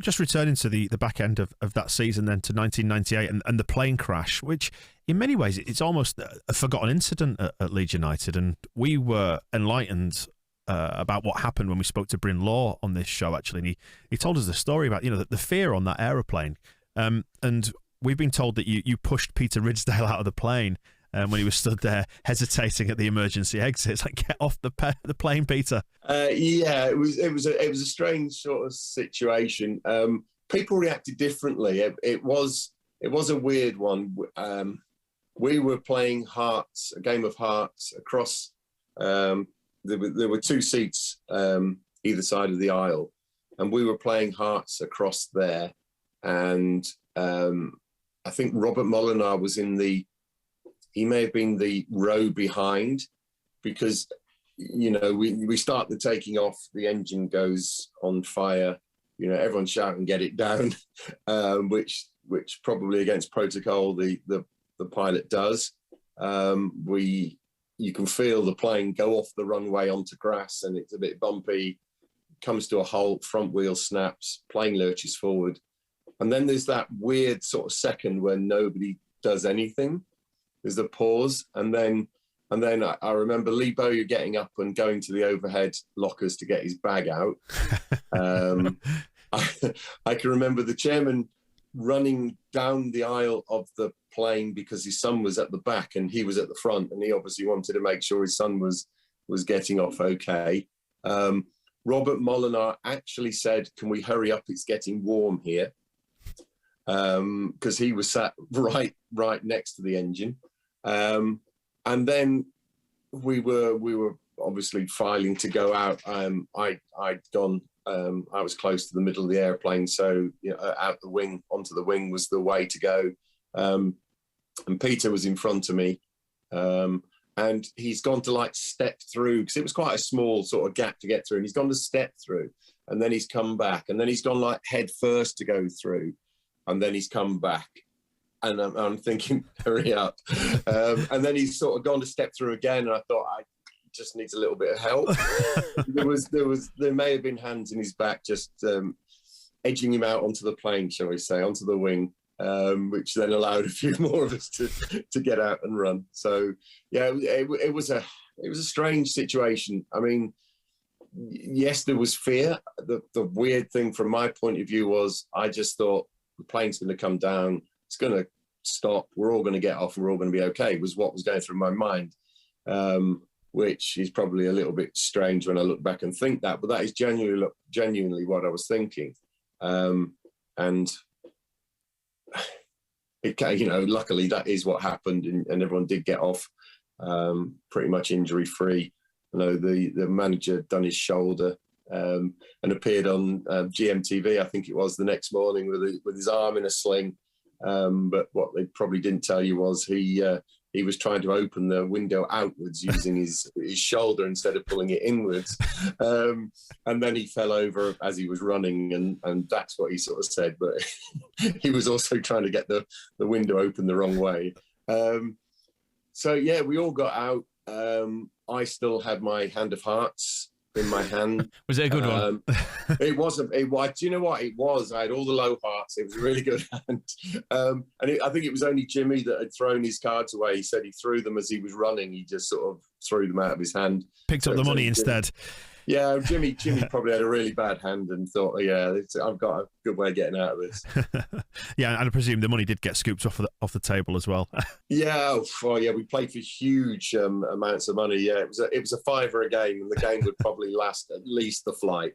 just returning to the back end of that season then to 1998 and the plane crash, which in many ways it's almost a forgotten incident at Leeds United, and we were enlightened about what happened when we spoke to Bryn Law on this show, actually, and he told us the story about, the fear on that aeroplane, and we've been told that you pushed Peter Ridsdale out of the plane when he was stood there hesitating at the emergency exit. It's like, get off the plane, Peter. Yeah, it was a strange sort of situation. People reacted differently. It was a weird one. We were playing Hearts, a game of Hearts across. There were two seats either side of the aisle, and we were playing Hearts across there. And I think Robert Molinar was he may have been the row behind, because, we start the taking off, the engine goes on fire, everyone's shouting, get it down, which probably against protocol, the pilot does. You can feel the plane go off the runway onto grass, and it's a bit bumpy, comes to a halt, front wheel snaps, plane lurches forward. And then there's that weird sort of second where nobody does anything. There's a pause, and then I remember Lee Bowyer getting up and going to the overhead lockers to get his bag out. I can remember the chairman running down the aisle of the plane because his son was at the back and he was at the front, and he obviously wanted to make sure his son was getting off okay. Robert Molinar actually said, "Can we hurry up? It's getting warm here," because he was sat right next to the engine. And then we were obviously filing to go out. I'd gone. I was close to the middle of the airplane, so out the wing onto the wing was the way to go. And Peter was in front of me, and he's gone to step through, because it was quite a small sort of gap to get through, and he's gone to step through, and then he's come back, and then he's gone head first to go through, and then he's come back. And I'm thinking, hurry up. And then he's sort of gone to step through again. And I thought, I just needs a little bit of help. There may have been hands in his back, just edging him out onto the plane, shall we say, onto the wing, which then allowed a few more of us to get out and run. So yeah, it was a strange situation. I mean, yes, there was fear. The weird thing from my point of view was, I just thought the plane's going to come down. It's going to stop. We're all going to get off and we're all going to be okay, was what was going through my mind, which is probably a little bit strange when I look back and think that, but that is genuinely what I was thinking. And luckily that is what happened, and everyone did get off pretty much injury free. The manager done his shoulder and appeared on GMTV, I think it was, the next morning with his arm in a sling. But what they probably didn't tell you was he was trying to open the window outwards using his shoulder instead of pulling it inwards. And then he fell over as he was running, and that's what he sort of said. But he was also trying to get the window open the wrong way. So, yeah, we all got out. I still had my Hand of Hearts in my hand. Was it a good one? It wasn't. Do you know what it was? I had all the low hearts. It was a really good hand. I think it was only Jimmy that had thrown his cards away. He said he threw them as he was running. He just sort of threw them out of his hand. Picked up the money instead. Yeah, Jimmy probably had a really bad hand and thought, I've got a good way of getting out of this. Yeah, and I presume the money did get scooped off the table as well. Yeah, we played for huge amounts of money. Yeah, it was a £5 a game, and the game would probably last at least the flight.